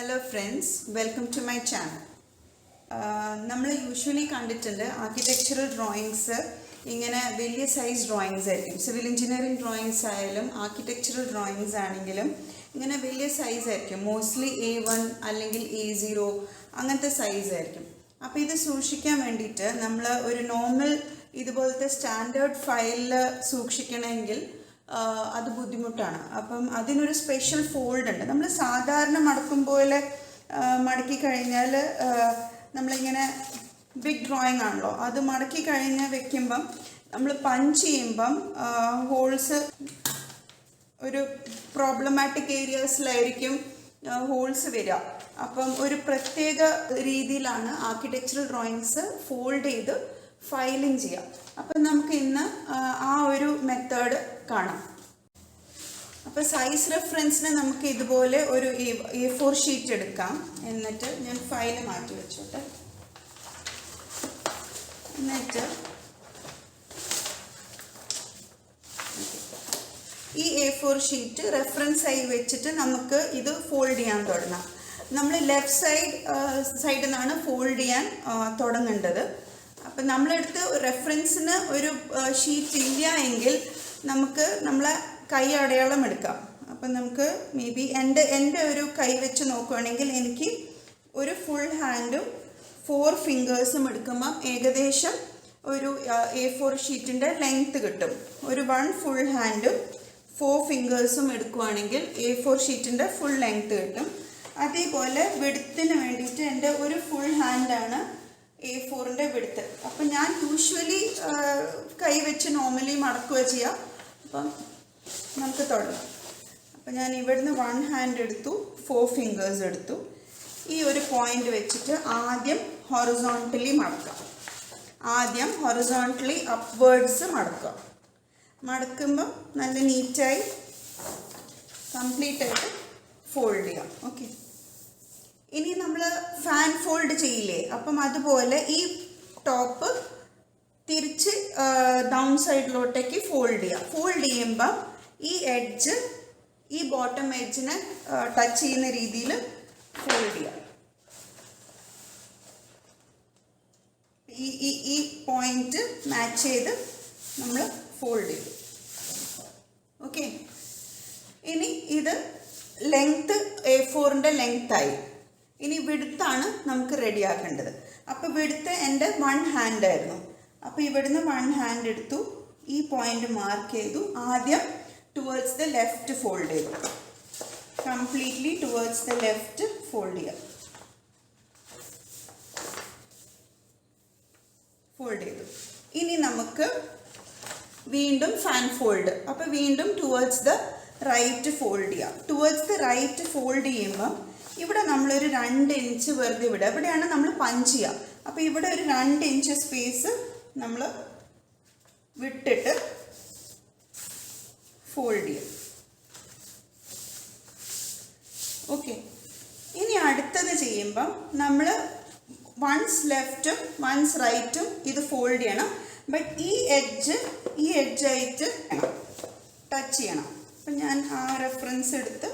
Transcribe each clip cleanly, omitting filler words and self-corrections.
Hello friends, welcome to my channel. നമ്മൾ usually കണ്ടിട്ടുണ്ട് architectural drawings ഇങ്ങനെ വലിയ സൈസ് ഡ്രോയിങ്സ് ആയിരിക്കും. സിവിൽ എഞ്ചിനീയറിംഗ് ഡ്രോയിങ്സ് ആയാലും ആർക്കിടെക്ചറൽ ഡ്രോയിങ്സ് ആണെങ്കിലും ഇങ്ങനെ വലിയ സൈസ് ആയിരിക്കും. മോസ്റ്റ്ലി A1 അല്ലെങ്കിൽ A0 അങ്ങനത്തെ സൈസ് ആയിരിക്കും. അപ്പോൾ ഇത് സൂക്ഷിക്കാൻ വേണ്ടിയിട്ട് നമ്മൾ ഒരു നോർമൽ ഇതുപോലത്തെ സ്റ്റാൻഡേർഡ് ഫയലിൽ സൂക്ഷിക്കണമെങ്കിൽ അത് ബുദ്ധിമുട്ടാണ്. അപ്പം അതിനൊരു സ്പെഷ്യൽ ഫോൾഡ് ഉണ്ട്. നമ്മൾ സാധാരണ മടക്കും പോലെ മടക്കി കഴിഞ്ഞാൽ നമ്മളിങ്ങനെ ബിഗ് ഡ്രോയിങ് ആണല്ലോ, അത് മടക്കി കഴിഞ്ഞ് വെക്കുമ്പം നമ്മൾ പഞ്ച് ചെയ്യുമ്പം ഹോൾസ് ഒരു പ്രോബ്ലമാറ്റിക് ഏരിയാസിലായിരിക്കും ഹോൾസ് വരിക. അപ്പം ഒരു പ്രത്യേക രീതിയിലാണ് ആർക്കിടെക്ചറൽ ഡ്രോയിങ്സ് ഫോൾഡ് ചെയ്ത് ഫയലിംഗ് ചെയ്യുക. അപ്പം നമുക്ക് ഇന്ന് ആ ഒരു മെത്തേഡ് കാണാം. അപ്പോൾ സൈസ് റെഫറൻസിന് നമുക്ക് ഇതുപോലെ ഒരു A4 ഷീറ്റ് എടുക്കാം. എന്നിട്ട് ഞാൻ ഫയൽ മാറ്റി വെച്ചോട്ടെ. എന്നിട്ട് ഈ A4 ഷീറ്റ് റെഫറൻസ് ആയി വെച്ചിട്ട് നമുക്ക് ഇത് ഫോൾഡ് ചെയ്യാൻ തുടങ്ങാം. നമ്മൾ ലെഫ്റ്റ് സൈഡിൽ നിന്നാണ് ഫോൾഡ് ചെയ്യാൻ തുടങ്ങേണ്ടത്. അപ്പം നമ്മളെടുത്ത് റെഫറൻസിന് ഒരു ഷീറ്റ് ഇല്ല എങ്കിൽ നമുക്ക് നമ്മളെ കൈ അടയാളം എടുക്കാം. അപ്പം നമുക്ക് മേ ബി എൻ്റെ ഒരു കൈ വെച്ച് നോക്കുകയാണെങ്കിൽ എനിക്ക് ഒരു ഫുൾ ഹാൻഡും 4 ഫിംഗേഴ്സും എടുക്കുമ്പം ഏകദേശം ഒരു A4 ഷീറ്റിൻ്റെ ലെങ്ത്ത് കിട്ടും. ഒരു 1 ഫുൾ ഹാൻഡും 4 ഫിംഗേഴ്സും എടുക്കുകയാണെങ്കിൽ A4 ഷീറ്റിൻ്റെ ഫുൾ ലെങ്ത്ത് കിട്ടും. അതേപോലെ വിഡ്ത്തിന് വേണ്ടിയിട്ട് എൻ്റെ ഒരു ഫുൾ ഹാൻഡാണ് A4ൻ്റെ വിഡ്ത്ത്. അപ്പം ഞാൻ യൂഷ്വലി കൈ വെച്ച് നോർമലി മടക്കുക ചെയ്യുക. അപ്പം നമുക്ക് തുടങ്ങാം. അപ്പം ഞാൻ ഇവിടുന്ന് 1 ഹാൻഡ് എടുത്തു, 4 ഫിംഗേഴ്സ് എടുത്തു. ഈ ഒരു പോയിന്റ് വെച്ചിട്ട് ആദ്യം ഹൊറിസോണ്ടലി മടക്കാം. ആദ്യം ഹൊറിസോണ്ടലി അപ്വേർഡ്സ് മടക്കുക. മടക്കുമ്പം നല്ല നീറ്റായി കംപ്ലീറ്റ് ആയിട്ട് ഫോൾഡ് ചെയ്യാം. ഓക്കെ, ഇനി നമ്മൾ ഫാൻ ഫോൾഡ് ചെയ്യില്ലേ, അപ്പം അതുപോലെ ഈ ടോപ്പ് തിരിച്ച് ഡൗൺ സൈഡിലോട്ടേക്ക് ഫോൾഡ് ചെയ്യാം. ഫോൾഡ് ചെയ്യുമ്പം ഈ എഡ്ജ് ഈ ബോട്ടം എഡ്ജിനെ ടച്ച് ചെയ്യുന്ന രീതിയിൽ ഫോൾഡ് ചെയ്യാം. ഈ പോയിന്റ് മാച്ച് ചെയ്ത് നമ്മൾ ഫോൾഡ് ചെയ്തു. ഓക്കെ, ഇനി ഇത് ലെങ്ത്ത് A4ൻ്റെ ലെങ്ത്തായി. ഇനി വിഡ്ത്താണ് നമുക്ക് റെഡി ആക്കേണ്ടത്. അപ്പോൾ വിഡ്ത്ത് എൻ്റെ 1 ഹാൻഡ് ആയിരുന്നു. അപ്പോൾ ഇവിടുന്ന് 1 ഹാൻഡ് എടുത്തു, ഈ പോയിന്റ് മാർക്ക് ചെയ്തു. ആദ്യം ടുവേർഡ്സ് ദ ലെഫ്റ്റ് ഫോൾഡ് ചെയ്തു. Completely towards the left fold ചെയ്യാം. ഫോൾഡ് ചെയ്തു. ഇനി നമുക്ക് വീണ്ടും ഫാൻ ഫോൾഡ്. അപ്പോൾ വീണ്ടും ടുവേർഡ്സ് ദ റൈറ്റ് ഫോൾഡ് ചെയ്യാം. ടുവേർഡ്സ് ദ റൈറ്റ് ഫോൾഡ് ചെയ്യുമ്പം ഇവിടെ നമ്മളൊരു 2 ഇഞ്ച് വെറുതെ വിടുക. ഇവിടെയാണ് നമ്മൾ പഞ്ച് ചെയ്യുക. അപ്പോൾ ഇവിടെ ഒരു 2 ഇഞ്ച് സ്പേസ് നമ്മൾ വിട്ടിട്ട് ഫോൾഡ് ചെയ്യും. ഓക്കെ, ഇനി അടുത്തത് ചെയ്യുമ്പം നമ്മൾ വൺസ് ലെഫ്റ്റും വൺസ് റൈറ്റും ഇത് ഫോൾഡ് ചെയ്യണം. ബട്ട് ഈ എഡ്ജായിട്ട് ടച്ച് ചെയ്യണം. അപ്പം ഞാൻ ആ റെഫറൻസ് എടുത്ത്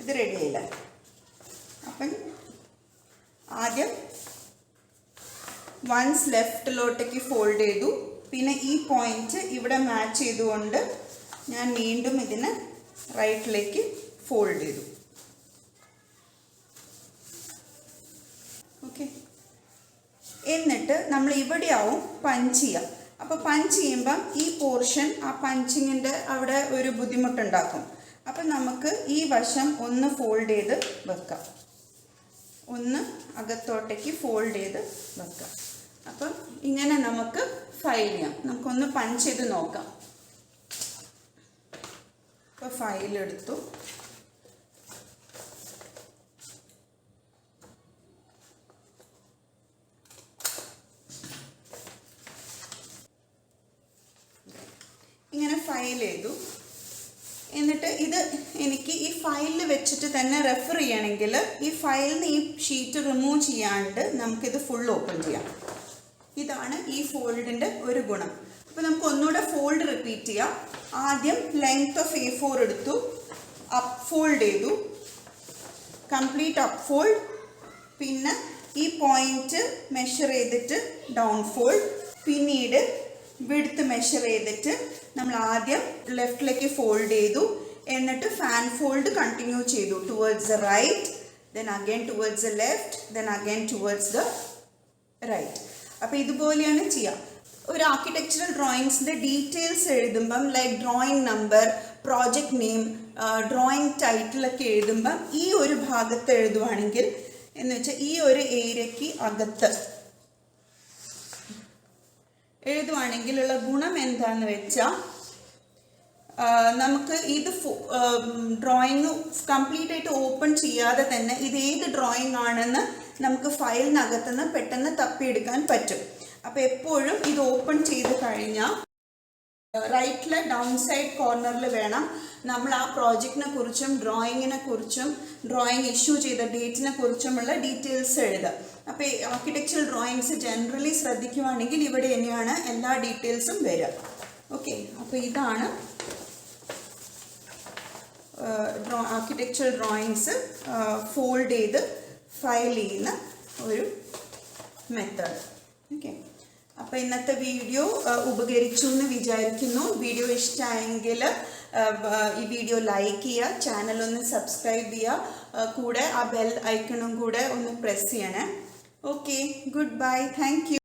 ഇത് റെഡി ആയില്ല. അപ്പം ആദ്യം വൺസ് ലെഫ്റ്റിലോട്ടേക്ക് ഫോൾഡ് ചെയ്തു. പിന്നെ ഈ പോയിന്റ് ഇവിടെ മാച്ച് ചെയ്തുകൊണ്ട് ഞാൻ വീണ്ടും ഇതിനെ റൈറ്റിലേക്ക് ഫോൾഡ് ചെയ്തു. ഓക്കെ, എന്നിട്ട് നമ്മൾ ഇവിടെയാവും പഞ്ച് ചെയ്യുക. അപ്പോൾ പഞ്ച് ചെയ്യുമ്പം ഈ പോർഷൻ ആ പഞ്ചിങ്ങിൻ്റെ അവിടെ ഒരു ബുദ്ധിമുട്ടുണ്ടാക്കും. അപ്പം നമുക്ക് ഈ വശം ഒന്ന് ഫോൾഡ് ചെയ്ത് വെക്കാം, ഒന്ന് അകത്തോട്ടേക്ക് ഫോൾഡ് ചെയ്ത് വെക്കാം. അപ്പം ഇങ്ങനെ നമുക്ക് ഫയൽ ചെയ്യാം. നമുക്കൊന്ന് പഞ്ച് ചെയ്ത് നോക്കാം. അപ്പോൾ ഫയലെടുത്തു. ഇങ്ങനെ ഫയൽ ചെയ്തു. എന്നിട്ട് ഇത് എനിക്ക് ഈ ഫയലിൽ വെച്ചിട്ട് തന്നെ റെഫർ ചെയ്യണമെങ്കിൽ ഈ ഫയലിൽ നിന്ന് ഈ ഷീറ്റ് റിമൂവ് ചെയ്യാണ്ട് നമുക്കിത് ഫുൾ ഓപ്പൺ ചെയ്യാം. ഇതാണ് ഈ ഫോൾഡിൻ്റെ ഒരു ഗുണം. അപ്പോൾ നമുക്ക് ഒന്നുകൂടെ ഫോൾഡ് റിപ്പീറ്റ് ചെയ്യാം. ആദ്യം ലെങ്ത് ഓഫ് A4 എടുത്തു, അപ്പ് ഫോൾഡ് ചെയ്തു, കംപ്ലീറ്റ് അപ്പ് ഫോൾഡ്, പിന്നെ ഈ പോയിന്റ് മെഷർ ചെയ്തിട്ട് ഡൗൺ ഫോൾഡ്, പിന്നീട് വിഡ്ത്ത് മെഷർ ചെയ്തിട്ട് നമ്മൾ ആദ്യം ലെഫ്റ്റിലേക്ക് ഫോൾഡ് ചെയ്തു, എന്നിട്ട് ഫാൻ ഫോൾഡ് കണ്ടിന്യൂ ചെയ്തു towards the right, then again towards the left, then again towards the right. അപ്പോൾ ഇതുപോലെയാണ് ചെയ്യുക. ഒരു ആർക്കിടെക്ചറൽ ഡ്രോയിങ്സിൻ്റെ ഡീറ്റെയിൽസ് എഴുതുമ്പം like drawing number, project name, drawing ടൈറ്റിലൊക്കെ എഴുതുമ്പം ഈ ഒരു ഭാഗത്ത് എഴുതുവാണെങ്കിൽ എന്ന് വെച്ചാൽ ഈ ഒരു ഏരിയയ്ക്ക് അകത്ത് എഴുതുവാണെങ്കിലുള്ള ഗുണം എന്താണെന്ന് വെച്ചാൽ നമുക്ക് ഇത് ഡ്രോയിങ് കംപ്ലീറ്റ് ആയിട്ട് ഓപ്പൺ ചെയ്യാതെ തന്നെ ഇത് ഏത് ഡ്രോയിങ് ആണെന്ന് നമുക്ക് ഫയലിനകത്തുനിന്ന് പെട്ടെന്ന് തപ്പിയെടുക്കാൻ പറ്റും. അപ്പോൾ എപ്പോഴും ഇത് ഓപ്പൺ ചെയ്ത് കഴിഞ്ഞാൽ റൈറ്റിലെ ഡൗൺ സൈഡ് കോർണറിൽ വേണം നമ്മൾ ആ പ്രോജക്റ്റിനെ കുറിച്ചും ഡ്രോയിങ്ങിനെ കുറിച്ചും ഡ്രോയിങ് ഇഷ്യൂ ചെയ്ത ഡേറ്റിനെ കുറിച്ചുമുള്ള ഡീറ്റെയിൽസ് എഴുതുക. അപ്പോൾ ഈ ആർക്കിടെക്ചറൽ ഡ്രോയിങ്സ് ജനറലി ശ്രദ്ധിക്കുവാണെങ്കിൽ ഇവിടെ തന്നെയാണ് എല്ലാ ഡീറ്റെയിൽസും വരിക. ഓക്കെ, അപ്പോൾ ഇതാണ് ആർക്കിടെക്ചറൽ ഡ്രോയിങ്സ് ഫോൾഡ് ചെയ്ത് ഫയൽ ചെയ്യുന്ന ഒരു മെത്തേഡ്. ഓക്കെ, അപ്പോൾ ഇന്നത്തെ വീഡിയോ ഉപകരിച്ചു എന്ന് വിചാരിക്കുന്നു. വീഡിയോ ഇഷ്ടമായെങ്കിൽ ഈ വീഡിയോ ലൈക്ക് ചെയ്യുക, ചാനലൊന്ന് സബ്സ്ക്രൈബ് ചെയ്യുക, കൂടെ ആ ബെൽ ഐക്കണും കൂടെ ഒന്ന് പ്രസ് ചെയ്യണേ. Okay, good bye, thank you.